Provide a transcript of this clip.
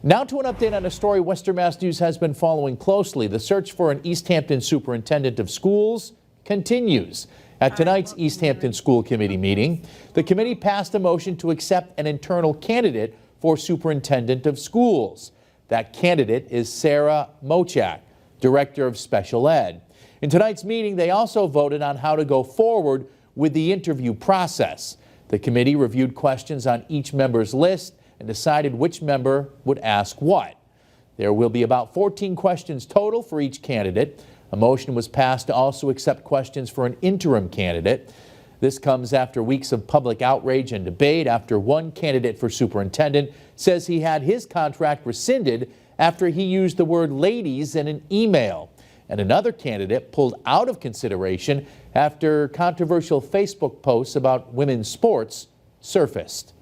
Now to an update on a story Western Mass News has been following closely. The search for an Easthampton superintendent of schools continues. At tonight's Easthampton School Committee meeting, the committee passed a motion to accept an internal candidate for superintendent of schools. That candidate is Sarah Mochak, director of special ed. In tonight's meeting, they also voted on how to go forward with the interview process. The committee reviewed questions on each member's list and decided which member would ask what. There will be about 14 questions total for each candidate. A motion was passed to also accept questions for an interim candidate. This comes after weeks of public outrage and debate after one candidate for superintendent says he had his contract rescinded after he used the word ladies in an email. And another candidate pulled out of consideration after controversial Facebook posts about women's sports surfaced.